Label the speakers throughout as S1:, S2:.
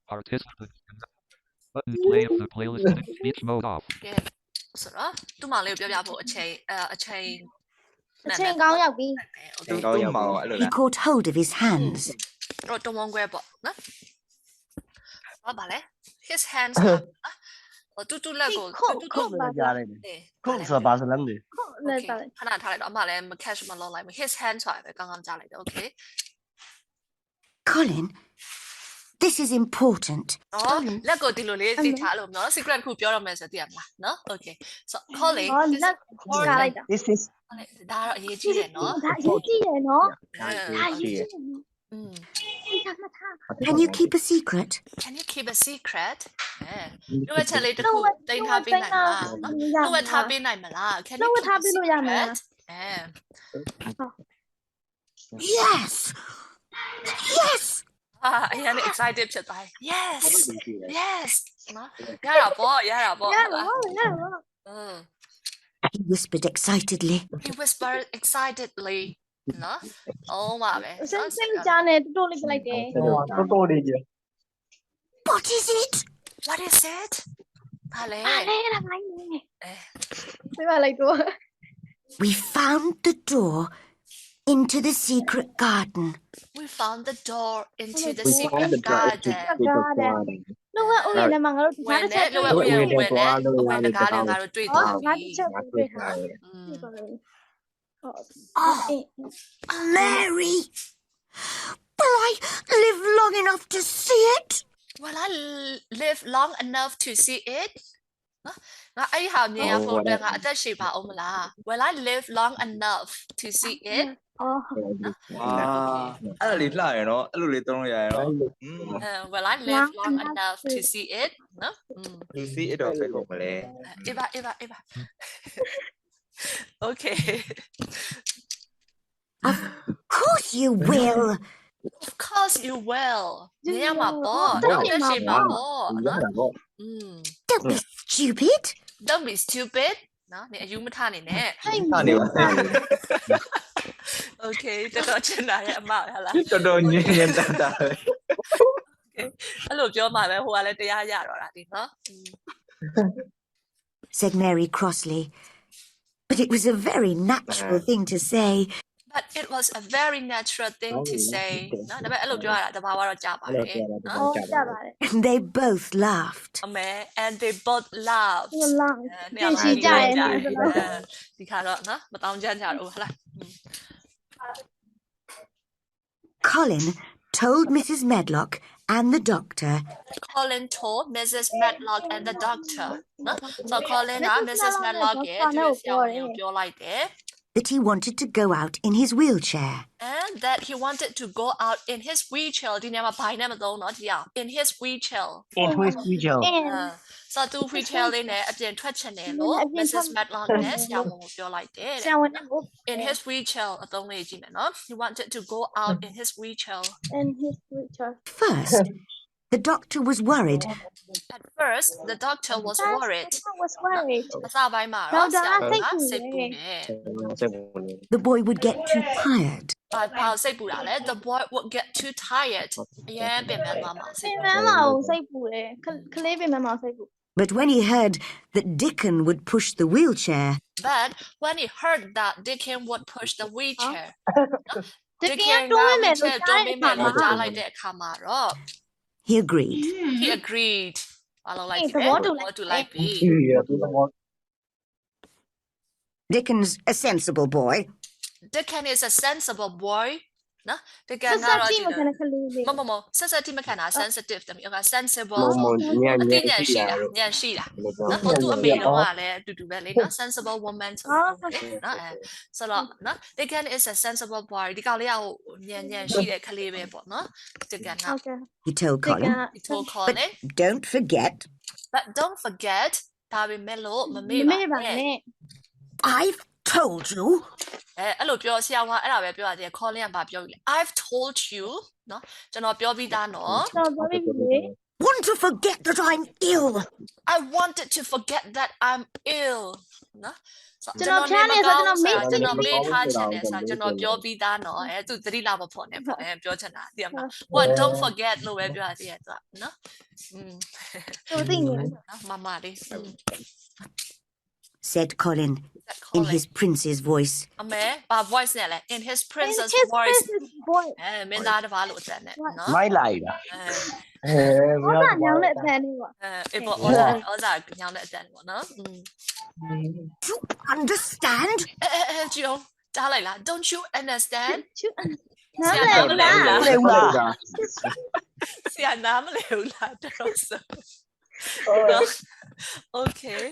S1: Participant. Button play of the playlist. Speech mode off.
S2: ဆိုတော့သူ့မောင်လေးကိုပြောပြဖို့အချိန်
S3: အချိန်ကောင်းရောက်ပြီ
S4: သူ့မောင်အဲ့လို
S5: He
S4: လား
S5: caught hold of his hands.
S2: တော့တုံးဝန်းခွဲပေါ့နော်ဟုတ်ပါလေ his hands တူလက်ကို
S3: ခုတ်ပါ
S6: ကြားလိုက်တယ်ခုတ်ဆိုတာဘာစလမ်းလဲ
S3: ခုတ်လဲပါ
S2: ခဏထားလိုက်တော့အမလည်းမ catch မလုပ်လိုက်ဘူး his hands ဆိုတာပဲကောင်းကောင်းကြားလိုက်တယ် okay
S5: Colin, this is important.
S2: လက်ကိုဒီလိုလေးသိထားလို့နော် secret ခုပြောရမယ်ဆိုသိရမလားနော် okay so calling
S3: ဟောလက်ချလိုက်တာ
S6: this is
S2: ဒါတော့အရေးကြီးတယ်နော်
S3: ဒါအရေးကြီးတယ်နော်
S4: ဒါ
S3: ဒါအရေးကြီးတယ်
S2: อืม
S3: ဒီကမှထား
S5: Can you keep a secret?
S2: can you keep a secret လိုအပ်ချက်လေးတစ်ခုတင်ထားပေးနိုင်မလားနော်လိုအပ်ထားပေးနိုင်မလား can you
S3: လောက်
S2: keep
S3: ထား
S2: a
S3: ပေးလို့ရမယ်
S2: secret
S5: Yes! Yes!
S2: အရင် excited ဖြစ်သွား yes yes နော်ရတာပေါ့
S3: ရပါဘောရပါဘော
S5: He whispered excitedly.
S2: he whispered excitedly နော်အော်ပါပဲ
S3: စမ်းစမ်းကြားနေတိုးလေးပြလိုက်တယ်
S6: တော်တော်လေးကြီး
S5: What is it?
S2: what is it ဘာလဲ
S3: အားလေးလာမိုင်းနေပြပါလိုက်တော့
S5: We found the door into the secret garden.
S2: we found the door into the secret garden
S3: လောကဦးရလည်းမငါတို့
S2: ဝင်တယ်လိုအပ်ဝင်တယ်ဝင်တကားလည်းငါတို့တွေ့
S3: ဟော
S2: သွား
S3: ငါ
S2: ပြီ
S3: တစ်ချက်တွေ့ထား
S5: Oh, Mary! Will I live long enough to see it?
S2: will I live long enough to see it ငါအဲ့ဟာမြင်ရဖို့အတွက်ငါအသက်ရှည်ပါအောင်မလား will I live long enough to see it
S3: အော်
S4: အဲ့ဒါလေးလှရနော်အဲ့လိုလေးသုံးရရနော်
S2: will I live long enough to see it နော်
S4: လူစီအဲ့တော့ပဲဟုတ်မလဲ
S2: Eva okay
S5: Of course you will.
S2: of course you will မြင်ရမှာပေါ့အသက်ရှည်ပါပေါ့နော်
S5: Don't be stupid.
S2: don't be stupid နော်နေအယူမထနေနဲ့
S3: ဟိတ်
S4: ဟာနေပါ
S2: okay တော်တော်ချင်တာရဲ့အမဟလား
S4: တော်တော်ညင်ညင်တတ်တာပဲ
S2: အဲ့လိုပြောမှပဲဟိုကလည်းတရားရတော့တာဒီနော်
S5: Said Mary crossly. But it was a very natural thing to say.
S2: but it was a very natural thing to say နော်ဒါပေမဲ့အဲ့လိုပြောရတာတဘာဝတော့ကြားပါတယ်နော်
S3: အော်ကြပါတယ်
S5: And they both laughed.
S2: အမေ and they both laughed
S3: ဟိုလာ
S2: နေ
S3: ပြင်ရှိကြရဲ့
S2: ဒီခါတော့နော်မတောင်းကြကြတော့ဟုတ်လား
S5: Colin told Mrs. Medlock and the doctor
S2: Colin told Mrs. Medlock and the doctor နော် so Colin က Mrs. Medlock ရဲ့သူ့ဆရာဝန်ကိုပြောလိုက်တယ်
S5: that he wanted to go out in his wheelchair.
S2: and that he wanted to go out in his wheelchair ဒီနေရာမှာဘိုင်နဲ့မသုံးတော့ဒီအောင် in his wheelchair
S6: in which video
S2: ဆိုတော့သူ wheelchair လေးနဲ့အပြင်ထွက်ချင်တယ်လို့ Mrs. Medlock နဲ့ဆရာဝန်ကိုပြောလိုက်တယ်
S3: ဆရာဝန်ကို
S2: in his wheelchair အသုံးလေးကြည့်မယ်နော် he wanted to go out in his wheelchair
S3: and his future
S5: First, the doctor was worried.
S2: at first the doctor was worried
S3: was worried
S2: အစပိုင်းမှာတော့ဆရာဝန်ကစိတ်ပူတယ်
S5: The boy would get too tired.
S2: ဘာစိတ်ပူတာလဲ the boy would get too tired အရင်ပင်ပန်းသွားမှာစိ
S3: ပ
S2: တ်
S3: င်
S2: ပူ
S3: မန်းမအောင်စိတ်ပူတယ်ကလေးပင်မန်းမအောင်စိတ်ပူ
S5: But when he heard that Dickon would push the wheelchair,
S2: but when he heard that Dickon would push the wheelchair
S3: တကယ်တွန်းမယ်လို့ကြား
S2: တွန်း
S3: တဲ့
S2: ပေး
S3: အခါ
S2: မယ်
S3: မှာ
S2: လို့ကြားလိုက်တဲ့အခါမှာတော့
S5: he agreed.
S2: he agreed ဘာလို့လိုက်
S3: သ
S2: တယ်
S3: ဘော
S2: သ
S3: တူ
S2: ဘော
S3: လိုက်
S2: တူလိုက်ပြီ
S5: Dickon's a sensible boy.
S2: Dickon is a sensible boy နော် Dickon
S3: ဆက်
S2: ကတော့
S3: ကြ
S2: ဒီ
S3: ည့်မခံတဲ့ကလေးလေး
S2: မဆက်ဆက်တိမခံတာ sensitive တမျိုးက sensible
S6: ညံ့
S2: အ
S6: ညံ့
S2: သိဉာဏ်
S6: ရှိ
S2: ရှိ
S6: တာ
S2: တာဉာဏ်ရှိတာနော်ဟိုသူ့အမေတော့ကလည်းအတူတူပဲလေနော် sensible woman ဆိုတော့နော်အဲဆိုတော့နော် Dickon is a sensible boy ဒီကောင်လေးကဟိုဉာဏ်ရှိတဲ့ကလေးပဲပေါ့နော် Dickon က
S3: ဟုတ်ကဲ့
S5: He told
S3: ဒီက
S5: Colin.
S2: he told Colin
S5: Don't forget,
S2: but don't forget ဒါပေမဲ့လို့မမေ့
S3: မေ့
S2: ပါ
S3: ပါ
S2: နဲ့
S3: နဲ့
S5: I've told you.
S2: အဲ့လိုပြောဆရာကအဲ့ဒါပဲပြောရတယ် calling ကဘာပြောပြီလဲ I've told you နော်ကျွန်တော်ပြောပြီးသားနော်
S3: တော့ပြောပြီးပြီ
S5: Want to forget that I'm ill.
S2: I wanted to forget that I'm ill နော်
S3: ကျွန်တော်ဖျားနေဆိုကျွန်တော်မေ့
S2: ကျွန်တော်မေ့ထားချင်တယ်ဆိုကျွန်တော်ပြောပြီးသားနော်သူသတိလာမဖို့နဲ့ပေါ့ပြောချင်တာသိရမလား What don't forget လို့ပဲပြောရတယ်သူကနော်
S3: သူသိနေ
S2: နော်မမလေး
S5: Said Colin in his prince's voice.
S2: အမေဘာ voice နဲ့လဲ in his princess
S3: his
S2: voice
S3: boy
S2: မင်းသားတစ်ပါးလို့အတန်နဲ့နော်
S6: မိုက်လိုက်တာ
S3: ဟောတာညောင်းတဲ့အတန်းလေးပေါ့
S2: အေးပေါ့ဩဇာညောင်းတဲ့အတန်ပေါ့နော်
S5: You understand?
S2: ကြည့်အောင်ကြားလိုက်လား Don't you understand
S3: နားမလဲဘူးလား
S6: လေဦးလား
S2: ဆရာနားမလဲဘူးလားတော်ဆို Okay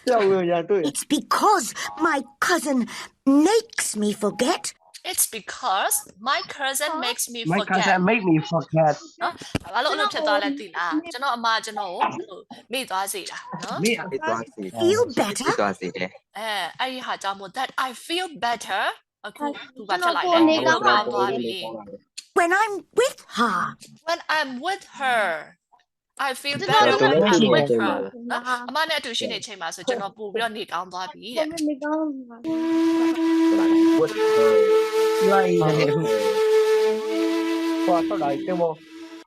S6: ကြောက်ရရတွေ့
S5: It's because my cousin makes me forget.
S2: It's because my cousin makes me
S6: မိုက်
S2: forget
S6: ကန် make me forget
S2: ဘာလို့အဲ့လိုဖြစ်သွားလဲသိလားကျွန်တော်အမကျွန်တော်ကိုမေ့သွားစေတာနော်
S6: မေ့
S4: ဖြစ်သွားစေ
S5: Feel better?
S4: ဖြစ်သွားစေတယ်
S2: အဲ့ဒီဟာကြောင့်မို့ that I feel better အခုသူဘာဖြစ်လိုက်လဲနေကောင်းသွားပြီ
S5: When I'm with her.
S2: When I'm with her I feel better when I'm with her အမနဲ့အတူရှိနေချိန်မှာဆိုကျွန်တော်ပူပြီးတော့နေကောင်းသွားပြီတဲ့
S3: နေကောင်း
S4: ဝတ်
S6: ရွာရည်နေခုဟောတော့လိုက်တယ်မော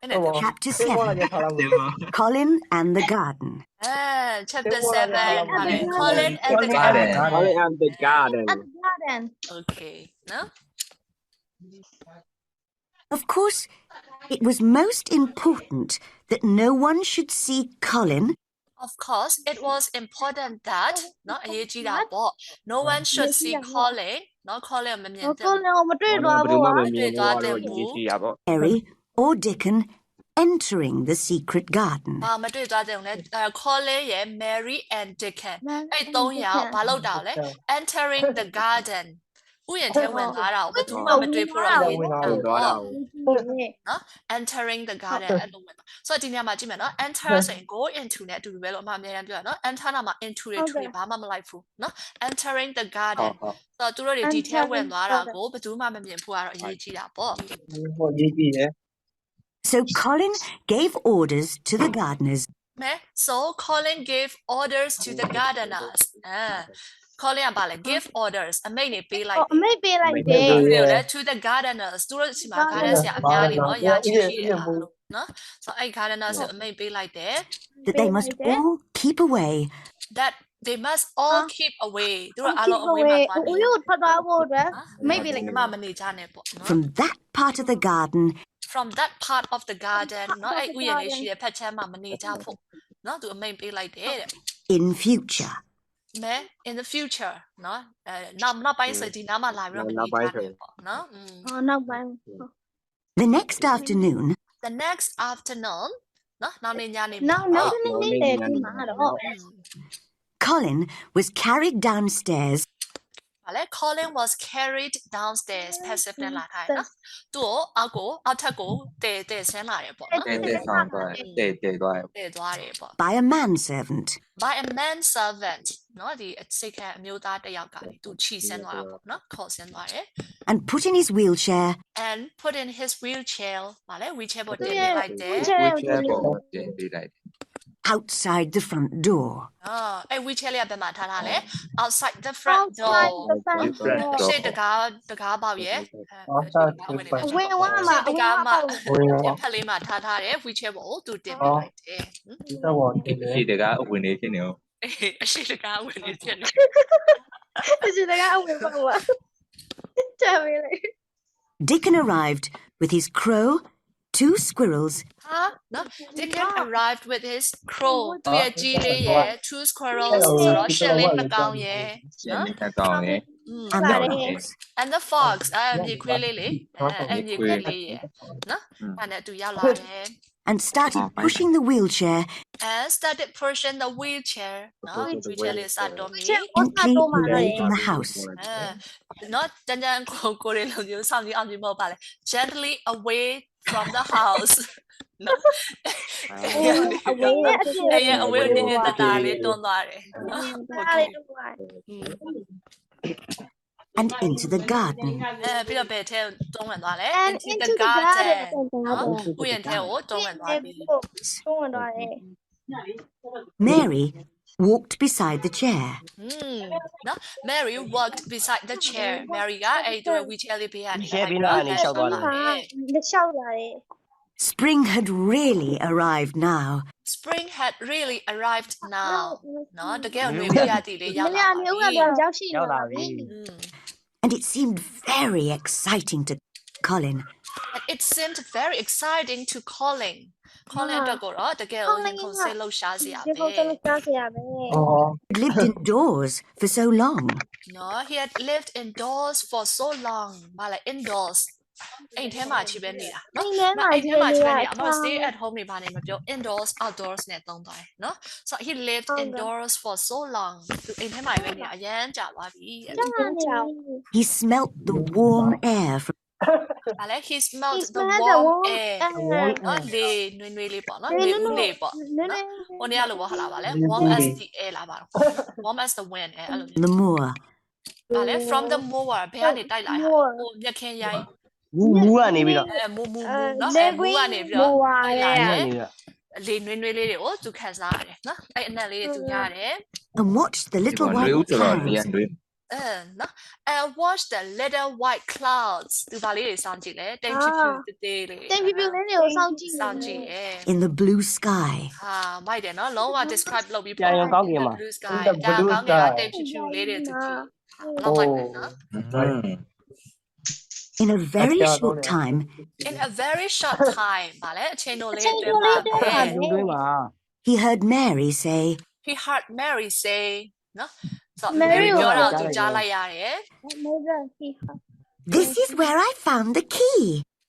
S2: အဲ့နဲ့
S5: Chapter
S6: တယ်မော
S5: 7.
S6: ရထားလာမယ်
S5: Colin and the Garden.
S2: chapter 7 ပါလေ Colin and the
S4: ကားတယ်
S2: garden
S7: Colin and the garden.
S3: at the garden
S2: Okay နော်
S5: Of course, it was most important that no one should see Colin
S2: Of course it was important that နော်အရေးကြီးတာပေါ့ no one should see Colin နော် Colin မမြင်
S3: ဟို
S2: တဲ့
S3: ကိုလည်းမတွေ့တော့ဘူး
S5: Mary or Dickon entering the secret garden.
S2: ဘာမတွေ့သွားတဲ့လဲ Colin ရဲ့ Mary and Dickon အဲ့သုံးယောက်ဘာလုပ်တာလဲ entering the garden ဥယျာဉ်ထဲဝင်သွားတာကိုဘယ်သူမှမတွေ့ဖို့တော့ဝင်သွားတာ entering the garden အဲ့လိုဝင်သွားဆိုတော့ဒီနေရာမှာကြည့်မယ်နော် enter ဆိုရင် go into နဲ့အတူတူပဲလို့အမှအများကြီးပြောရနော် enter နာမှာ into တွေ to တွေဘာမှမလိုက်ဘူးနော် entering the garden ဆိုတော့သူတို့တွေဒီထဲဝင်သွားတာကိုဘယ်သူမှမမြင်ဖို့ကတော့အရေးကြီးတာပေါ့
S6: ဟောရေးကြည့်ရ
S5: So Colin gave orders to the gardeners.
S2: So Colin gave orders to the gardeners Colin ကပါလေ give orders အမိန့်တွေပေးလိုက်
S3: အမေပေးလိုက်တယ်
S2: တယ်လေ to the gardeners သူတို့စီမှာ garden ဆရာအများကြီးနော်ရာချီရှိတယ်နော်ဆိုအဲ့ gardeners ကိုအမိန့်ပေးလိုက်တယ်
S5: That they must all keep away.
S2: that they must all keep away သူတို့အားလုံးအဝေးမှာသွားတယ်
S3: ဦးရုပ်ထွက်သွားဖို့အတွက်မိတ်ပေးလိုက်
S2: မမနေကြနဲ့ပေါ့နော်
S5: From that part of the garden,
S2: from that part of the garden နော်အဲ့ဥယျာဉ်လေးရှိတဲ့ဖက်ချမ်းမှာမနေကြဖို့နော်သူအမိန့်ပေးလိုက်တယ်တဲ့
S5: in future.
S2: in the future နော်နောက်ပိုင်းဆိုဒီနားမှာလာပြီးတော့မနေကြနဲ့ပေါ့နော်
S3: ဟောနောက်ပိုင်း
S5: The next afternoon,
S2: the next afternoon နော်နောက်နေ့ညနေ
S3: နောက်နေ့လေဒီမှာတော့
S5: Colin was carried downstairs
S2: ဘာလဲ Colin was carried downstairs passive နဲ့လာထားတယ်နော်သူ့ကိုအောက်ထပ်ကိုတဲဆင်းလာတယ်ပေါ့နော်
S4: တဲဆောင်သွားတဲသွား
S2: တဲသွားတယ်ပေါ့
S5: by a manservant.
S2: by a man servant နော်ဒီစိတ်ခံအမျိုးသားတစ်ယောက်ကသူခြိဆင်းသွားတာပေါ့နော်ခေါ်ဆင်းသွားတယ်
S5: And put in his wheelchair
S2: and put in his wheelchair ဘာလဲ wheelchair ပေါ်တင်ပေးလိုက်တယ်
S4: ဝေချဲပေါ်တင်ပေးလိုက်
S5: outside the front door.
S2: အဲ့ wheelchair လေးကဘယ်မှာထားထားလဲ outside the front door ရှေ့တကားပေါက်ရဲ့
S3: ဝင်ဝါမှာ
S2: တကားမှာ
S6: ဝင်ဝါ
S2: ဖက်လေးမှာထားတယ် wheelchair ပေါ်ကိုသူတင်ပေးလိုက်တယ်
S6: ဒီတော့တင်တယ်
S4: ဒီတကအဝင်နေဖြစ်နေအောင်
S2: အရှိတကားဝင်နေတယ်
S3: ဒီတကအဝင်ပါဝါချာပေးလိုက်
S5: Dickon arrived with his crow, 2 squirrels,
S2: ဟာနော် Dickon arrived with his crow သူရဲ့ကြီးလေးရဲ့ two squirrels ဆိုတော့ရှစ်လေးနှစ်ကောင်ရဲ့
S4: ရှင်းနေကောင်းရဲ့
S5: and the
S3: Sorry.
S5: fox.
S2: and the fox မြေခွေးလေးလေအဲ့မြေခွေးလေးရဲ့နော်အဲ့နဲ့သူရောက်လာတယ်
S5: And started pushing the wheelchair
S2: and started pushing the wheelchair နော် wheelchair လေးစတော့မီ
S5: gently away from the house.
S2: နော်တန်တန်ကိုလေးလုံးမျိုးစောင့်ကြည့်အောင်ကြည့်မဟုတ်ပါလေ gently away from the house နော်
S3: အဝေးနဲ့အပြည့်
S2: အဲ့ရ away နည်းနည်းတတလေးတွန်းသွားတယ်နော်
S3: ဒါလေးတော့
S5: and into the garden.
S2: ပြီးတော့ဘယ်ထဲတွန်းဝင်သွားလဲ
S3: And
S2: into
S3: into
S2: the
S3: the garden
S2: garden နော်
S6: Into
S2: ဥယျာဉ်ထဲကိုတွန်းဝင်သွားပြီ
S3: တွန်းဝင်သွားတယ်
S5: Mary walked beside the chair.
S2: နော် Mary walked beside the chair Mary ကအဲ့ဒီ wheelchair လေးဘေးကနေ
S6: Wheelchair ဘေးကနေလျှောက်သွားတယ်
S3: လက်လျှောက်လာတယ်
S5: Spring had really arrived now.
S2: Spring had really arrived now နော်တကယ်ကိုနွေဦးရာသီလေးရောက်လာ
S3: နွေ
S2: ပါ
S3: ဦး
S2: ပြီ
S3: ကပြောင်းရောက်ရှိ
S6: ရောက်
S3: လာ
S6: လာ
S3: ပြီ
S6: ပြီ
S5: And it seemed very exciting to Colin.
S2: And it seemed very exciting to Colin အတွက်ကိုတော့တကယ်ကိုရင်ခုန်စိတ်လှုပ်ရှားစရာ
S3: ဒီ
S2: ပဲ
S3: ပုံစံမျိုးကြားစရာပဲ
S5: He'd lived indoors for so long.
S2: No, he had lived indoors for so long. ဘာလဲ indoors အိမ်ထဲမှာကြီးပဲနေတာနော်
S3: အိမ်ထဲမှာ
S2: အိမ်ထဲမှာကြီးပဲနေတာ
S3: ကြီး
S2: အမ
S3: ပဲနေတာ
S2: stay at home နေပါနေမပြော indoors outdoors နဲ့သုံးသွားတယ်နော် so he lived indoors for so long သူအိမ်ထဲမှာပဲနေတာအရန်ကြာသွားပြီ
S3: ကြားနေတယ်
S5: He smelt the warm air from
S2: ဘာလဲ he smelled
S3: He
S2: the
S3: smelled
S2: warm
S3: the warm
S2: air
S3: air.
S2: နော်လေနွေနွေလေးပေါ့နော်နွေဦးလေးပေါ့
S3: နည်းနည်း
S2: ဟိုနေ့ကလို့ပေါ့ဟာလားဗာလဲ warm as the air လားဗာတော့ warm as the wind အဲ့လိုမျိုး
S5: the moor.
S2: ဗာလဲ from the moor ဘယ်ကနေတိုက်လာတာလဲ
S3: moor
S2: ဟိုမြက်ခင်းရိုင်း
S6: မူကနေပြီးတော့
S2: မူနော်
S3: လေ
S2: မူ
S3: ကွင်း
S2: ကနေပြီးတော့
S3: မိုးဝါ
S2: တိုက်
S3: ရဲ
S2: လာတယ်
S6: နေပြီးတော့
S2: လေနွေနွေလေးတွေကိုသူခန်းစားရတယ်နော်အဲ့အနက်လေးတွေသူရတယ်
S5: And watched the
S4: ဒီ
S5: little
S4: မှာနွေဦး
S5: white
S4: ဆိုတော့နေရာ
S5: clouds
S4: တွေ
S2: နော် and watch the little white clouds သူဗာလေးတွေစောင့်ကြည့်လေတိမ်ဖြူဖြူတေးသေးလေး
S3: တင်ပြပြလေးတွေကိုစောင့်ကြည့်
S2: စောင့်ကြည့်ရဲ့
S5: in the blue sky.
S2: ဟာမိုက်တယ်နော်လုံးဝ describe လုပ်ပြီး
S6: ကြာရင်ကောင်းကင်မှာ
S2: blue sky
S6: In the
S2: ကြာ
S6: blue
S2: ကောင်းကင်က
S6: sky
S2: တိမ်ဖြူဖြူလေးတွေသူကြည့်လောက်မိုက်တယ်နော်
S5: In a very
S6: That's
S5: short
S6: good.
S5: time,
S2: in a very short time ဗာလဲအချိန်တော်လေးအတွင်းမှာပဲ
S6: လူတွေမှာ
S5: he heard Mary say,
S2: he heard Mary say နော်ဆို
S3: Mary
S2: Mary ပြောတာ
S6: ကို
S2: သူကြားလိုက်ရတယ်
S3: မေးတယ်စီဟာ
S5: "This is where I found the key."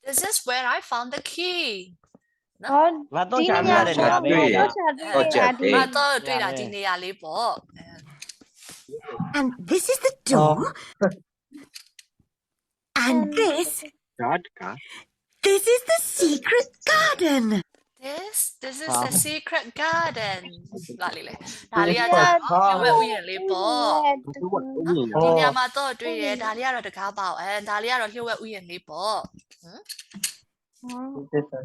S2: This is where I found the key
S3: ဟော
S6: ငါတော့ကြာနေရတယ်နေရာပဲ
S3: တော့ချာတွေ့
S2: ငါတော့တွေ့တာဒီနေရာလေးပေါ့
S5: And this is the door. And this is the secret garden.
S2: This is the secret garden လာလေလေဒါလေးကဒါရွယ်ဥယျာဉ်လေးပေါ့ဒီနေရာမှာတော့တွေ့တယ်ဒါလေးကတော့တကားပေါ့ဒါလေးကတော့လျှို့ဝှက်ဥယျာဉ်လေးပေါ့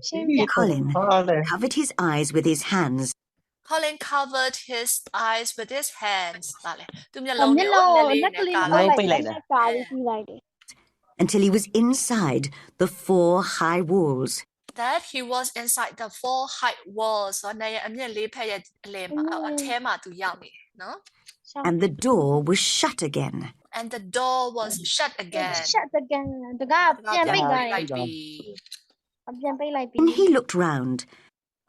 S3: ရှင်းပြ
S5: Colin
S6: ဟုတ်တယ်
S5: covered his eyes with his hands.
S2: Colin covered his eyes with his hands လာလေသူမျက်
S3: မျ
S2: လုံး
S3: က်
S2: တွေကို
S3: လုံး
S2: လက်လေး
S3: လက်က
S2: နဲ့
S3: လေး
S2: ကာ
S3: ကို
S2: လိုက်
S3: ပိတ်လိုက်တာကာပြီးပြီးလိုက်တယ်
S5: Until he was inside the 4 high walls.
S2: that he was inside the four high walls ဆိုတော့နေရအမြင့်လေးဖက်ရဲ့အလယ်မှာအထဲမှာသူရောက်နေတယ်နော်
S5: And the door was shut again.
S2: and the door was shut again
S3: ရှက်တကန်တကပြန်ပိတ်လိုက်
S2: လိုက်ပြီ
S3: ပြန်ပိတ်လိုက်ပြီ
S5: When he looked round,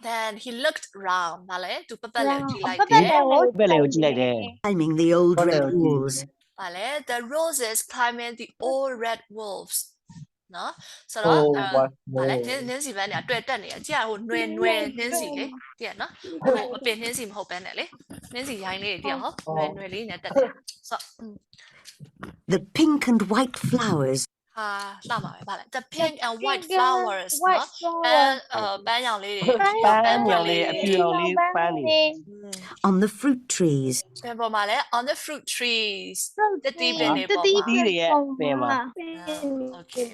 S2: then he looked round ဗာလေသူပပတ်လေးကြည့်လိုက်
S3: ပ
S2: တယ်
S6: ဘယ်လေကိုကြည့်လိုက်တယ်
S5: climbing the old
S6: What
S5: red
S6: else?
S5: walls.
S2: ဗာလေ the roses climbing the old red wolves နော်ဆိုတော့ဗာလေနင်းစီပန်းเนี่ยတွေ့တက်နေရကြည့်ရဟိုနွယ်နွယ်နင်းစီလေတည့်ရနော်ဟိုအပင်နင်းစီမဟုတ်ဘဲနဲ့လေနင်းစီရိုင်းလေးတွေတည့်ရဟောနွယ်နွယ်လေးနဲ့တက်တယ်ဆို
S5: The pink and white flowers
S2: ဟာလှမှာပဲဗာလေ the pink and white
S3: Pink and
S2: flowers
S3: white
S2: နော်ပန်းရောင်လေးတွေ
S6: ပန်းမြောင်လေးအဖြူရောင်လေးပန်းနေ
S5: on the fruit trees.
S2: ဘယ်ပေါ်မှာလဲ on the fruit trees တတိပင်တွေ
S3: တ
S2: ပေါ်
S3: တိ
S2: မှာ
S3: ပင်တွေရဲ့ပင်မှာ
S2: Okay.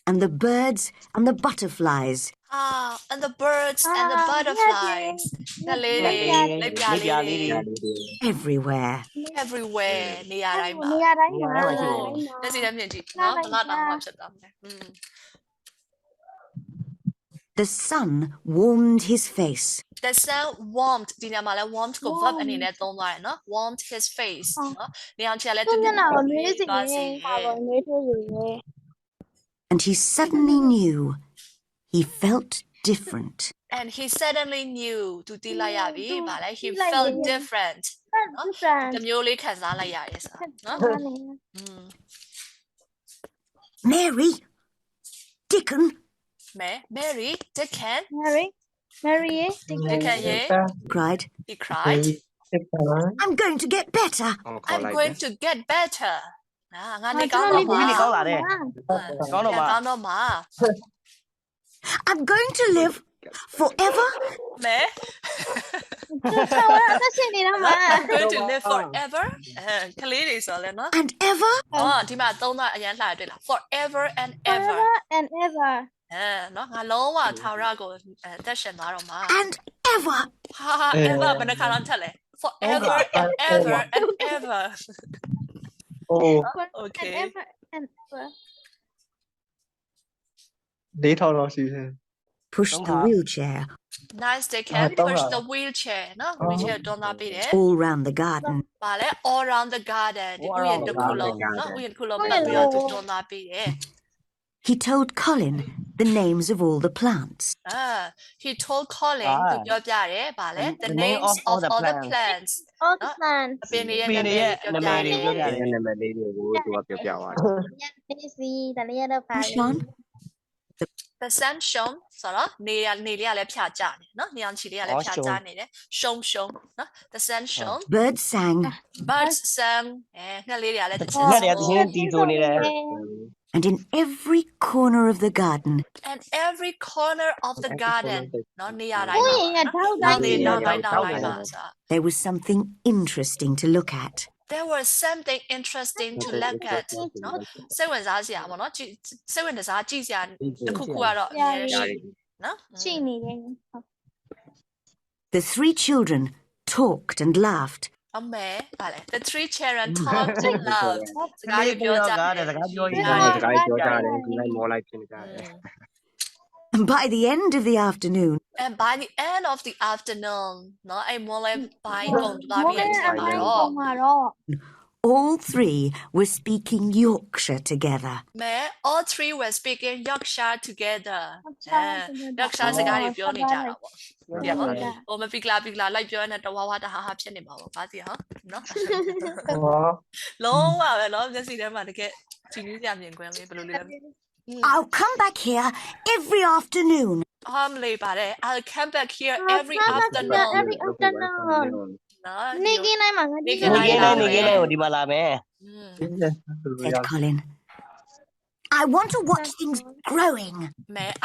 S5: And the birds and the butterflies.
S2: and the birds and the butterflies ဒါလေးတွေလက်ပြလေးတွေ
S5: Everywhere.
S2: everywhere နေရာတိုင်းမှာ
S3: နေရာတိုင်းမှာ
S2: လက်စီလည်းမြင်ကြည့်နော်ဘလောက်တောင်မှဖြစ်တာမလဲ
S5: The sun warmed his face.
S2: the sun warmed ဒီနေရာမှာလဲ warmed ကို verb အနေနဲ့သုံးသွားတယ်နော် warmed his face နော်နေအောင်ချင်လဲ
S3: သူမျက်နှာကိုနွေးစီ
S2: သွား
S3: နေ
S2: စေ
S3: ပါတော့နွေးထိုးစီနေ
S5: And he suddenly knew he felt different.
S2: and he suddenly knew သူသိလိုက်ရပြီဗာလဲ he felt different တမျိုးလေးခံစားလိုက်ရတယ်ဆိုတာနော်
S5: Mary! Dickon!
S2: Mary Dickon
S3: Mary
S2: Dickon ရေ
S5: cried.
S2: he cried
S5: I'm going to get better.
S2: I'm going to get better ငါနေကောင်းတော့မှာ
S6: ဒီကောင်းလာတယ်ကောင်းတော့မှာ
S2: ကောင်းတော့မှာ
S5: I'm going to live forever
S2: မဲ
S3: ဆက်ရှင်နေတော့မှာ
S2: going to live forever ကလေးတွေဆိုလဲနော်
S5: and ever
S2: ဒီမှာသုံးတာအရင်လှရတွေ့လား forever and ever
S3: forever and ever
S2: နော်ငါလုံးဝထာဝရကိုတက်ရှင်သွားတော့မှာ
S5: and ever.
S2: ဟာ ever ဘယ်နှခါလောက်ထက်လဲ forever and ever and ever
S6: โอ้
S2: okay
S3: and ever and ever
S6: 4,000လောက်ရှိတယ်
S5: Push the wheelchair
S2: nice they can push the wheelchair နော် wheelchair တွန်းသွားပေးတယ်
S5: all round the garden.
S2: ပါလဲ all around the garden ဒီဥယျာဉ်တစ်ခုလုံးနော်ဥယျာဉ်တစ်ခုလုံးပတ်ပြီးတော့သူတွန်းသွားပေးတယ်
S5: He told Colin the names of all the plants.
S2: he told Colin သူပြောပြတယ်ဗာလဲ the names of all the plants
S3: all the plants
S2: အပင်တွေရဲ့နာမည်ပြောပြတယ်
S4: နာမည်လေးတွေကိုသူကပြောပြသွားတယ်
S3: Daisy တလေးရတော့ပါ
S5: Push on.
S2: the sun shone ဆိုတော့နေလေးကလည်းဖြာကျနေနော်နေအောင်ချီလေးကလည်းဖြာကျနေတယ် shone နော် the sun shone
S5: Birds sang
S2: birds sang ငှက်လေးတွေကလည်းတစ်ချက်
S6: ငါတွေကတင်းတီးဆိုနေတယ်
S5: and in every corner of the garden
S2: and every corner of the garden နော်နေရာတိုင်း
S3: ဥ
S2: မှာ
S3: ယျာဉ်ကထောက်တိုင်း
S2: နေနောက်တိုင်းမှာဆို
S5: there was something interesting to look at.
S2: there was something interesting to look at နော်စိတ်ဝင်စားစရာပေါ့နော်စိတ်ဝင်စားကြည့်စရာတစ်ခုခုကတော့အများကြီးနော်
S3: ရှိနေတယ်
S5: The three children talked and laughed.
S2: အမေဗာလေ the three children talked and laughed စကားတွေပြောကြတယ်
S6: စကားပြောရ
S4: စကားပြောကြတယ်ဒီလိုက်မောလိုက်ဖြစ်နေကြတယ်
S5: And by the end of the afternoon,
S2: and by the end of the afternoon နော်အဲ့မော်လေးပိုင်းကုန်သွားပြီးတဲ့အချိန်မှာတော့
S3: မှာတော့
S5: all three were speaking Yorkshire together.
S2: all three were speaking Yorkshire together Yorkshire စကားတွေပြောနေကြတာပေါ့ဟိုမပီကလာလိုက်ပြောနေတော့ဝါဝါတဟာဟာဖြစ်နေမှာပေါ့ဗာစီဟာနော်
S6: ဟော
S2: လုံးဝပဲနော်မျက်စိထဲမှာတကယ်ကြည့်နေကြမြင်ကွင်းလေးဘယ်လိုလဲ
S5: I'll come back here every afternoon.
S2: Layပါတယ် I'll come back here every
S3: every
S2: afternoon
S3: afternoon
S2: နော်
S3: နေကင်းတိုင်းမှာငါ
S2: နေ
S3: ဒီ
S2: ကင်းတိုင်း
S6: နေကင်းကိုဒီမှာလာမယ်
S5: Said Colin. I want to watch things growing.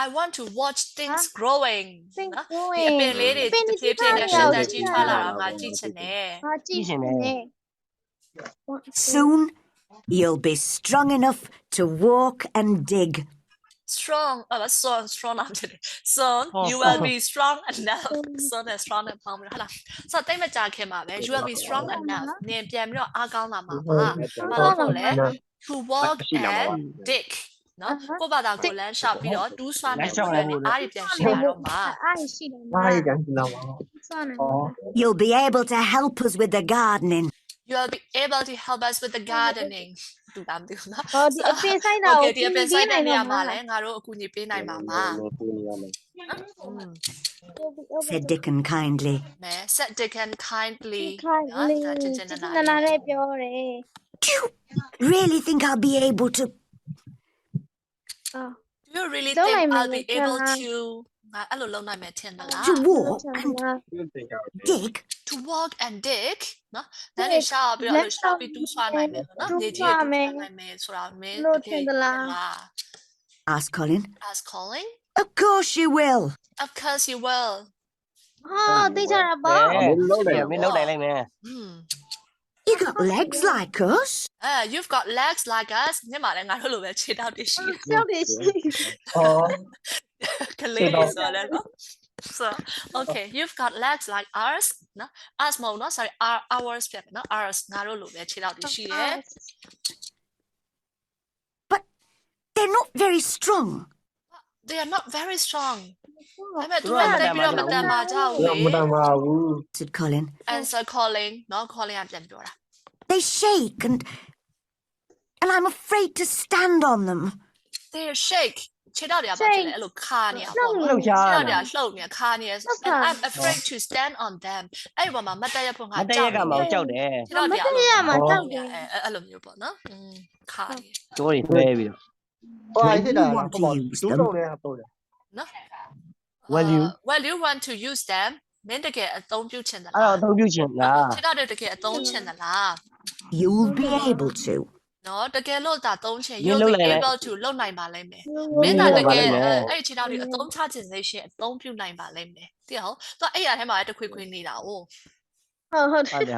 S2: I want to watch things growing
S3: စိတ်
S2: နော်
S3: ကို
S2: ဒီအပင်လေးတွေတစ်ဖြည်းဖြည်းနဲ့ရှင်သန်ကြီးထွားလာတာငါကြည့်ချင်တယ်
S3: ဟာကြည့်နေတယ်
S5: Soon, you'll be strong enough to walk and dig.
S2: strong strong နာဖြစ်တယ် soon you will be strong enough soon is strong နဲ့ပေါင်းပြီးဟုတ်လားဆိုတော့တိတ်မကြခင်မှာပဲ you will be strong enough နင်ပြန်ပြီးတော့အားကောင်းလာမှာပါဘာလို့ဆိုလဲ to walk and dig နော်ကိုယ့်ဘာသာကိုလမ်းလျှောက်ပြီးတော့တူးဆွားနိုင်တယ်အားရပြန်ရှိလာတော့မှာ
S3: အားရှိတယ်
S6: ဘာကြီးကန်လာမှာ
S3: ဆွမ်းနေ
S6: ဟော
S5: You'll be able to help us with the gardening.
S2: you will be able to help us with the gardening တူတာမသိဘူးနော်
S3: ဟောဒီအပင်ဆိုင်တာ
S2: โอ
S3: ကို
S2: เคဒီအပင်ဆိုင်တဲ့နေရာမှာလည်းငါတို့အကူအညီပေးနိုင်ပါပါ
S5: Said Dickon kindly.
S2: မဲ set Dick and kindly
S3: ခိုင်လေး
S2: ဒါချစ်
S3: ချစ်
S2: ချ
S3: ချ
S2: င်
S3: စ်
S2: နာ
S3: နာနာနဲ့ပြောတယ်
S5: Do you really think I'll be able to?
S3: အော်
S2: Do you really
S3: Don't
S2: think
S3: mind
S2: I'll
S3: me,
S2: be able
S3: Kara.
S2: to ငါအဲ့လိုလုပ်နိုင်မယ်ထင်သလား
S5: To walk and dig?
S2: to walk and dig နော်ဒါနဲ့ရှာပြီးတော့ရှာပြီးတူးဆွားနိုင်မယ်နော်နေကြီးတူးဆွားနိုင်မယ်ဆိုတာမင်း
S5: Asked Colin.
S2: ask calling
S5: Of course you will.
S2: of course you will
S3: ဟာသိကြတာပေါ့
S6: မင်းလုံးနိုင်လိုက်မယ်
S5: You got legs like us.
S2: you've got legs like us ညမှာလည်းငါတို့လိုပဲခြေထောက်တွေရှိတယ်
S3: ကြောက်တယ်ရှိ
S6: ဟော
S2: ကလေးတွေဆိုလည်းနော် so okay you've got legs like ours နော် us မဟုတ်နော် sorry ours ဖြစ်နော် ours ငါတို့လိုပဲခြေထောက်တွေရှိတယ်
S5: They're not very strong.
S2: they are not very strong ဒါပေမဲ့သူကတက်ပြီးတော့မတန်ပါကြဘူးလေ
S6: မတမ်းပါဘူး
S5: Said Colin.
S2: answer calling နော် calling ကပြန်ပြောတာ
S5: They shake and I'm afraid to stand on them.
S2: they shake ခြေထောက်တွေကဘာဖြစ်လဲအဲ့လိုခါနေရပေါ့နော်
S6: လှုပ်ရှား
S2: ခြေထောက်တွေကလှုပ်နေခါနေရ and I'm afraid to stand on them အဲ့ဒီပေါ်မှာမတ်တက်ရဖို့ငါ
S6: မတ
S2: ကြော
S6: ရ
S2: က်
S6: ကမှကြောက်တယ်
S2: ခြေထောက်တွေက
S3: မတ်တက်ရမှာကြောက်တယ်
S2: အဲ့လိုမျိုးပေါ့နော်ခါနေ
S6: ကျိုးတွေတွဲပြီးတော့
S5: When you want to use
S6: ဒူး
S5: them.
S6: တော့လည်းဟုတ်တယ်
S2: နော်
S6: When you-
S2: when you want to use them မင်းတကယ်အသုံးပြုချင်သ
S6: အဲ့
S2: လား
S6: တော့အသုံးပြုချင်လား
S2: ခြေထောက်တွေတကယ်အသုံးချင်သလား
S5: You'll be able to.
S2: နော်တကယ်လို့ဒါသုံးချင်
S6: နင်
S2: you'll
S6: လုပ်
S2: be
S6: လိုက်လိုက်
S2: able to လုပ်နိုင်ပါလိမ့်မယ်
S3: မ
S2: မင်း
S3: င်း
S2: သာ
S3: သာ
S2: တ
S3: တ
S2: က
S3: က
S2: ယ်
S3: ယ်
S2: အဲ့ဒီခြေထောက်တွေအသုံးချခြင်းစိတ်ရှင်အသုံးပြုနိုင်ပါလိမ့်မယ်သိရဟုတ်သူအဲ့ရထဲမှာတခွေခွေနေတာ哦
S3: ဟုတ်
S6: ဟုတ်တယ်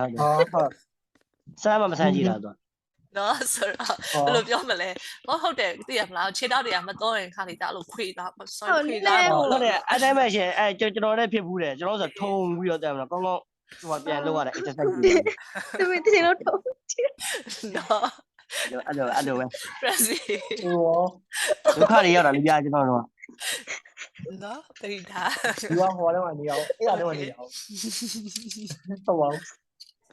S6: ဟုတ်စမ်းမဆန်းကြည့်တာတော့
S2: နော်ဆိုတော့ဘယ်လိုပြောမလဲဟုတ်တယ်သိရမလားခြေထောက်တွေကမသုံးရင်ခါလေဒါလို့ခွေတာ sorry ခွေတာ
S6: ဟုတ်တယ်အဲ့တိုင်းပဲရှင်အဲ့ကျွန်တော်လည်းဖြစ်ဘူးတယ်ကျွန်တော်ဆိုထုံပြီးတော့တယ်မလားကောင်းကောင်းဟိုပြန်လောက်ရတာ exercise ကြီး
S3: သူမတင်လို့တော့
S2: နော်
S6: အဲ့လိုပဲ
S2: Prezi
S6: ဒုက္ခတွေရောက်တာလည်းကြားကျွန်တော်တို့
S2: နော်တတိထား
S6: ဒီကဟိုလည်းမနေအောင်အဲ့ဒါလည်းမနေအောင်ဟုတ်ပါဘူး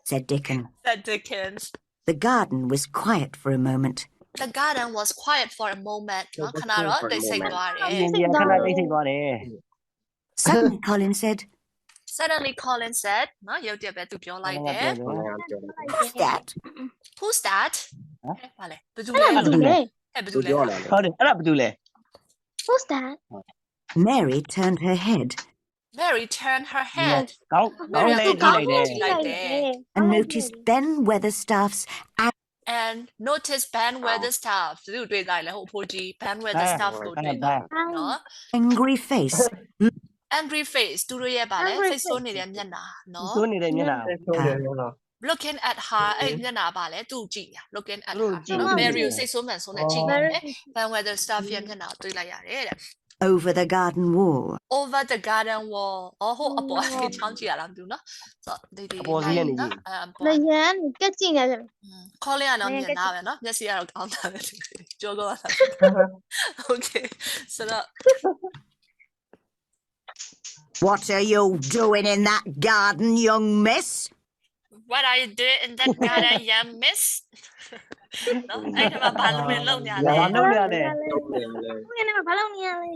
S5: said Dickon.
S2: that Dickens
S5: The garden was quiet for a moment.
S2: the garden was quiet for a moment နော်ခဏတော့တိတ်ဆိတ်သွားတယ်
S6: ဒီကခဏတိတ်ဆိတ်သွားတယ်
S5: Suddenly, Colin said,
S2: suddenly Colin said နော်ရုတ်တရက်ပဲသူပြောလိုက်တယ်
S5: "What's that?"
S2: who's that
S6: ဟမ်
S2: ဘာလဲဘယ်သူ
S3: အဲ့
S2: လဲ
S3: ဒါဘူးလေ
S2: အဲ့ဘယ်သူလဲ
S4: ပြောလာတယ်
S6: ဟုတ်တယ်အဲ့ဒါဘာတူလဲ
S3: Who's that
S5: Mary turned her head
S2: Mary turned her head
S6: ကောင်းကောင်းလေးကြည့်လိုက်တယ်
S2: ကြည့်လိုက်တယ်
S5: and noticed Ben Weatherstaff's
S2: and notice Ben Weatherstaff သူတွေ့လိုက်လဲဟိုအဖိုးကြီး Ben Weatherstaff ကိုတွေ့လိုက်နော်
S5: angry face.
S2: angry face သူတို့ရဲ့ဗာလဲစိတ်ဆိုးနေတဲ့မျက်နှာနော်
S6: စိုးနေတဲ့မျက်နှာ
S2: looking at her အဲ့မျက်နှာဗာလဲသူ့ကြည့်တာ looking at
S6: သူ့
S2: her
S6: ကြည့်
S2: နော်
S6: နေတယ်
S2: Mary ကိုစိတ်ဆိုးမှန်ဆိုးနေကြည့်နေတယ် Ben Weatherstaff ရဲ့မျက်နှာကိုတွေ့လိုက်ရတယ်တဲ့
S5: over the garden wall.
S2: over the garden wall အော်ဟိုအပေါ်ကချောင်းကြည့်ရလားမသိဘူးနော်ဆိုတော့ဒီ
S6: အပေါ်စီးကနေကြည့်
S2: အ
S3: လ
S2: ပေါ်
S3: ရန်ကက်ကြည့်နေတယ်
S2: ခေါ်လေးကတော့မြင်တာပဲနော်မျက်စိကတော့ကောင်းတာပဲကြောကောတာ okay ဆိုတော့
S5: What are you doing in that garden, young miss?
S2: what are you doing in that garden young miss နော်အဲ့ဒါဘာလို့လဲလုံညာလဲ
S6: ဘာလုပ်ရလဲ
S3: ဘယ်နဲ့ဘာလုပ်နေရလဲ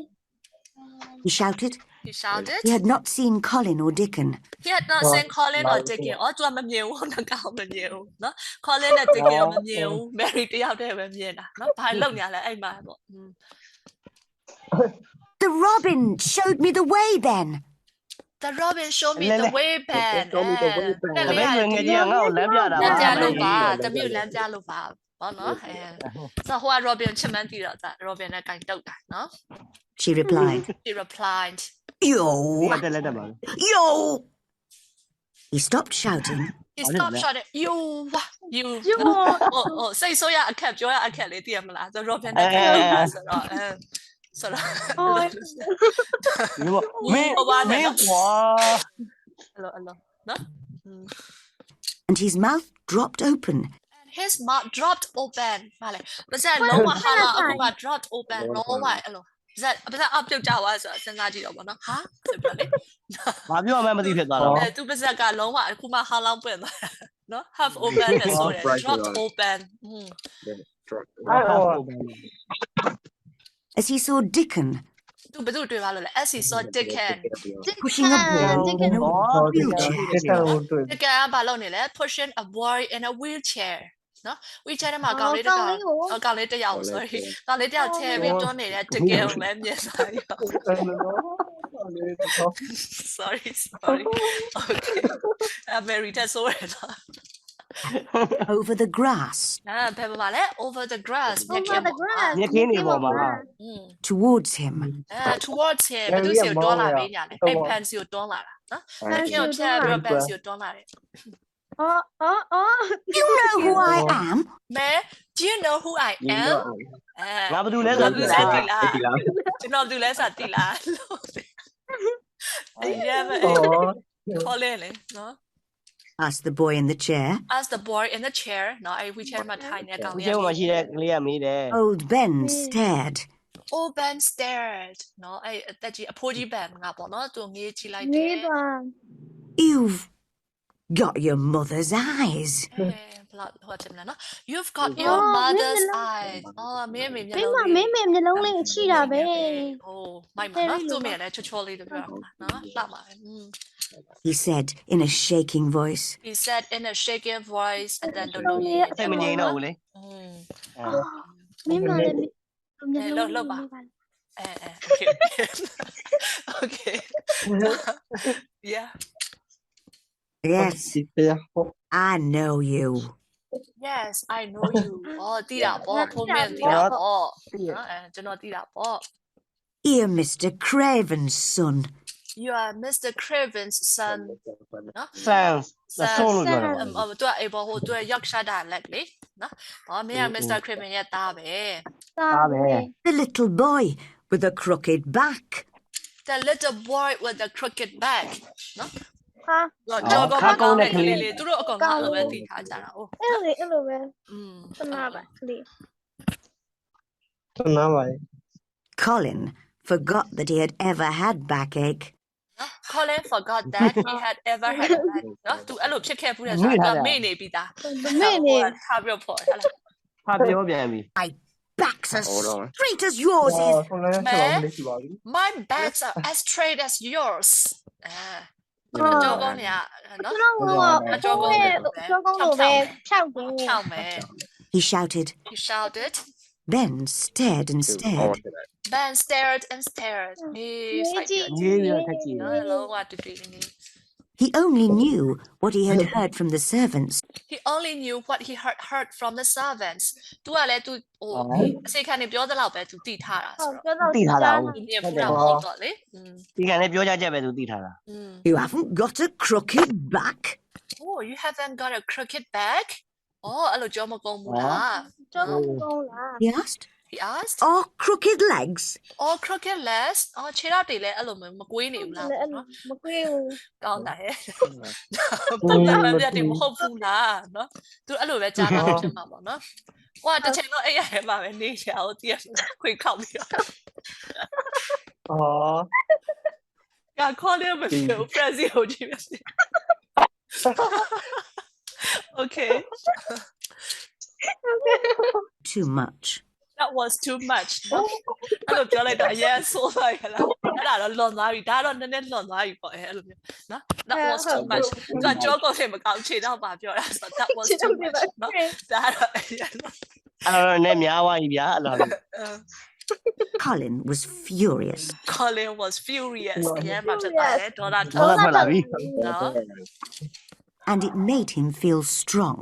S5: He shouted.
S2: he shouted
S5: He had not seen Colin or Dickon.
S2: he had not seen Colin or Dickon အော်သူကမမြင်ဘူးနှကောင်မမြင်ဘူးနော် Colin နဲ့ Dickon ကိုမမြင်ဘူး Mary တယောက်တည်းပဲမြင်တာနော်ဘာလုံညာလဲအဲ့မှာပေါ့
S5: The robin showed me the way then.
S2: the robin showed me the way back
S6: တပည့်ငယ်ကြီးကငါ့ကိုလမ်းပြတာ
S2: လမ်းပြလို့ပါတမျိုးလမ်းပြလို့ပါဘောနော်အဲဆိုဟိုက Robin ချစ်မှန်းတည်တော့ဒါ Robin နဲ့ကင်တုတ်တာနော်
S5: She replied.
S2: she replied
S5: Yo!
S6: တက်လက်တက်ပါ
S5: Yo! He stopped shouting.
S2: he stopped shouting you you 哦စိတ်ဆိုးရအခက်ပြောရအခက်လေးတည်ရမလားဆို Robin နဲ့ကင်တုတ်တာဆိုတော့အဲဆိုတော့
S6: ဒီဘောမင်းကွာ
S2: hello hello နော်
S5: And his mouth dropped open.
S2: his mouth dropped open ဗါလေပါစက်လုံးဝဟာလာအခုမှ dropped open လုံးဝအဲ့လိုပါစက်အပြုတ်ကြသွားဆိုတော့စဉ်းစားကြည့်တော့ဗောနော်ဟာဆိုပြီးတော့လေ
S6: ဘာပြောမှမသိဖြစ်သွားတော့
S2: အဲသူပါစက်ကလုံးဝအခုမှဟာလောင်းပွင့်သွားနော် half open နဲ့ဆိုတယ် dropped open
S5: As he saw Dickon
S2: သူဘယ်သူတွေ့ပါလို့လဲ as he saw Dickon
S5: pushing a boy in a wheelchair.
S2: Dickon ကဘာလုပ်နေလဲ pushing a boy in a wheelchair နော် wheelchair ထဲမှာကောင်လေးတစ်ကောင်လေးတစ်ယောက် sorry ကောင်လေးတစ်ယောက်ထဲပြီးတွန်းနေတဲ့ Dickon ကိုလည်းမြင်လာရော sorry okay very that's all right
S5: Over the grass
S2: ဘယ်မှာလဲ over the grass မြက်ခ
S3: Over
S2: င်း
S3: the grass
S6: မြက်ခင်းနေပေါ်မှာ
S5: towards him.
S2: towards him ဘယ်သူစီကိုတွန်းလာပေးညာလဲအဲ့ pants ကိုတွန်းလာတာနော် pants ကိုဖြတ်ပြီး pants ကိုတွန်းလာတယ်
S5: You know who I am?
S2: မဲ do you know who I am
S6: ငါဘာလုပ်လဲဆို
S2: ဘယ်သူလဲသိလားကျွန်တော်ဘယ်သူလဲဆိုတာသိလားအဲ့ရမယ်ခေါ်လေနော်
S5: Asked the boy in the chair.
S2: as the boy in the chair နော်အဲ့ wheelchair မှာထိုင်နေကောင်
S6: ဒီ
S2: လေး
S6: ကျုံမှာရှိတဲ့ကလေးကမေးတယ်
S5: Old Ben stared.
S2: oh Ben stared နော်အဲ့အသက်ကြီးအဖိုးကြီး Ben ကပေါ့နော်သူငေးကြည့်လိုက်တ
S3: နေ
S2: ယ်
S3: ပါ
S5: You've got your mother's eyes.
S2: ဘလောက်ဟောတယ်မလားနော် you've got your mother's eyes အော်မင်းမျက်
S3: မင်း
S2: လုံး
S3: မမင်းမျက်လုံးလေးချိတာပဲ
S2: ဟိုမိုက်မှာနော်သူ့မျက်လည်းချောချောလေးတပြောနော်လှပါပဲ
S5: He said in a shaking voice.
S2: he said in a shaking voice and then တို့
S6: စိတ်မငြိမ်တော့ဘူးလေ
S3: မင်းမလည်းမျက်လုံး
S2: okay okay yeah
S5: Yes, I know you.
S2: Yes I know you ဩသိတာပေါ့ဖုန်းမြင်သိတာပေါ့နော်ကျွန်တော်သိတာပေါ့
S5: You're Mr. Craven's son.
S2: You are Mr. Craven's son နော်
S6: sans ဆုံးလို့ပြောတာပါ
S2: သူကအေးပေါ့ဟိုသူက Yorkshire dialect လေနော်ဟောမင်းက Mr. Craven ရဲ့သားပဲ
S6: သားပဲ
S5: The little boy with a crooked back.
S2: The little boy with the crooked back နော်
S3: ဟာ
S2: တော့ကြောကောင်းတဲ့ကလေးလေးသူတို့အကောင်ကအဲ့လိုပဲသိထားကြတာ哦
S3: အဲ့လိုပဲ
S2: อืม
S3: သနာပါကလေး
S6: သနာပါ
S5: Colin forgot that he had ever had backache.
S2: Colin forgot that he had ever had a back နော်သူအဲ့လိုဖြစ်ခဲ့ဘူးတဲ့ဆိုတာမေ့နေပြီသား
S3: မေ့နေ
S2: ထားပြီးတော့ဟုတ်လား
S6: ဟာပြောပြန်ပြီ
S5: My back's as straight as yours is.
S2: My backs are as straight as yours ကြောကောင်းနေရနော်
S3: ကျွန်တော်ကကျောင်းလိုပဲဖြောက်တယ်
S2: ဖြောက်မယ်
S5: He shouted,
S2: He shouted
S5: then stared and stared.
S2: Ben stared and stared နေဆိုင်ပြီး
S6: ရေးရခက်ကြည့်
S2: နော်လုံးဝတူတူနေ
S5: He only knew what he had heard from the servants.
S2: He only knew what he heard from the servants သူကလည်းသူဟိုအစိခံနေပြောသလောက်ပဲသူသိထားတာဆိုတော့
S3: ပြောတော့
S6: သိထားတာ
S2: သူမြင်ဖူးတာမဟုတ်တော့လေ
S6: ဒီကနေ့ပြောကြချက်ပဲသူသိထားတာ
S5: You haven't got a crooked back.
S2: Oh you haven't got a crooked back အဲ့လိုကြောမကုန်းဘူးလား
S3: ကျောင်းကောင်းလား
S5: He asked.
S2: He asked
S5: Or crooked legs.
S2: All crooked legs ခြေထောက်တွေလည်းအဲ့လိုမကွေးနေဘူးလား
S3: မကွေးဘူး
S2: ကောင်းတာဟဲ့ပုံစံမှန်ပြတယ်မဟုတ်ဘူးလားနော်သူအဲ့လိုပဲကြားတာဖြစ်မှာပေါ့နော်ဟိုကတစ်ချိန်တော့အဲ့ရထဲမှာပဲနေရအောင်တည်ရခွေခောက်ပြီးတော့
S6: အော်
S2: ကခေါ်လို့မဖြစ်ဘူး Frenzy ကိုကြည့်မယ် Okay
S5: Too much.
S2: that was too much အဲ့လိုပြောလိုက်တော့အရင်ဆိုးလိုက်ရလားအဲ့ဒါတော့လွန်သွားပြီဒါတော့နည်းနည်းလွန်သွားပြီပေါ့အဲ့လိုမျိုးနော် that was too much သူကကြောကိုဖြစ်မကောင်းခြေတော့ပါပြောတာဆို that was too much နော်ဒါတော့အရင်
S6: အဲ့တော့နည်းများသွားပြီဗျာအဲ့လို
S5: Colin was furious.
S2: Colin was furious အရင်မှဖြစ်သွားတယ်ဒေါသ
S6: ဒေါသထွက်လာပြီ
S2: နော်
S5: And it made him feel strong.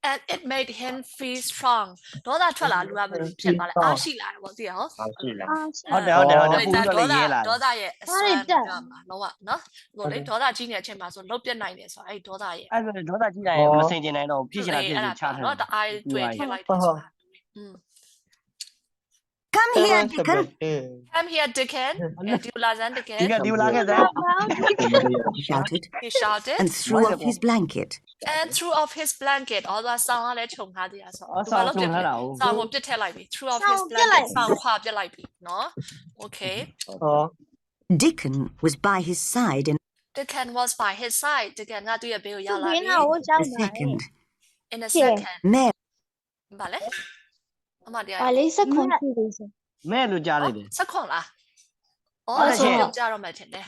S2: and it made him feel strong ဒေါသထွက်လာလူကဘယ်လိုဖြစ်သွားလဲအားရှိလာတယ်ပေါ့သိရဟော
S6: ဟုတ်တယ်ဟုတ်တယ်ပူတော့လည်းရဲလာ
S2: ဒေါသရဲ့အစွမ်းပြောမှာတော့နော်ဟိုလေဒေါသကြီးနေတဲ့အချိန်မှာဆိုလုတ်ပြတ်နိုင်တယ်ဆိုတော့အဲ့ဒေါသရဲ့
S6: အဲ့ဒါဒေါသကြီးတိုင်းမစင်ကျင်နိုင်တော့ဖြစ်ချင်တာဖြစ်ချထားတယ်
S2: နော်တအားတွေ့ထည့်လိုက်တယ်ဆိုတာ
S5: Come here, Dickon.
S2: Come here Dickon ဒီလာစမ်း Dickon
S6: ဒီလာခဲ့တဲ့
S5: He shouted
S2: he shouted
S5: and threw off his blanket.
S2: and threw off his blanket အော်ဒါဆောင်းကလည်းခြုံထားသေးရဆို
S6: အော်ဆောင်းခြုံထားတာ哦
S2: ဆောင်းကိုပြစ်ထည့်လိုက်ပြီ threw off his blanket ဆောင်းခွာပြစ်လိုက်ပြီနော် Okay
S6: ဟော
S5: Dickon was by his side in
S2: Dickon was by his side Dickon ကသူ့ရဲ့ဘေးကိုရောက်လာ
S3: ဘ
S2: ပြီ
S3: င်းနာကိုကြောက်
S5: a
S3: လာတယ်
S5: second.
S2: in a second
S5: Mary
S2: ဘာလဲအမတရား
S3: ဘာလေးစက်ခွန်ကြည့်လို့ဆို
S6: မဲလို့ကြားလိုက်တယ်
S2: စက်ခွန်လားအော်အဲ့ဆိုတော့ကြားတော့မှထင်တယ်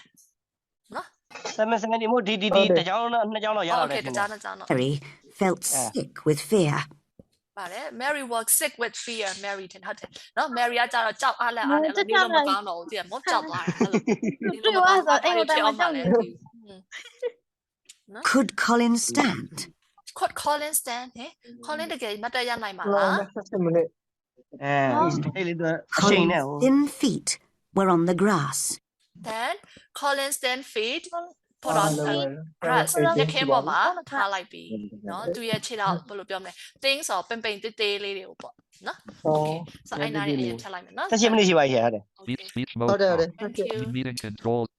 S2: နော်
S6: စမဒီမို့ဒီတစ်ကြောင်းတော့နှစ်ကြောင်းတော့ရတော့တယ်
S2: Okay တကြားနဲ့ကြားတော့
S5: Mary felt sick with fear.
S2: ပါတယ် Mary was sick with fear Mary တင်ဟုတ်တယ်နော် Mary ကကြတော့ကြောက်အားလက်အားနဲ့ဒီလိုမကောင်းတော့ဘူးတည်မဟုတ်ကြောက်သွားတယ်အဲ့လိုဒီလိုမကောင်းတော့အဲ့လိုတိုင်းမှာလဲ
S5: Could Colin stand?
S2: Could Colin stand ဟဲ့ Colin တကယ်မတ်တက်ရနိုင်မှာလား
S6: အဲ့လေတော့အချိန်နဲ့
S5: Colin's thin feet were on the grass.
S2: Then Colin's 10 feet put on the grass ရခင်းပေါ်မှာထားလိုက်ပြီနော်သူရဲ့ခြေထောက်ဘယ်လိုပြောမလဲ things ဆိုပိန်ပိန်တေးတေးလေးတွေကိုပေါ့နော် Okay ဆိုအဲ့နားလေးအရင်ထည့်လိုက်မယ်နော်
S6: 18မိနစ်ရှိပါရဲ့ဟုတ်တယ်
S1: Speech mode.
S2: Thank you
S1: Meeting control.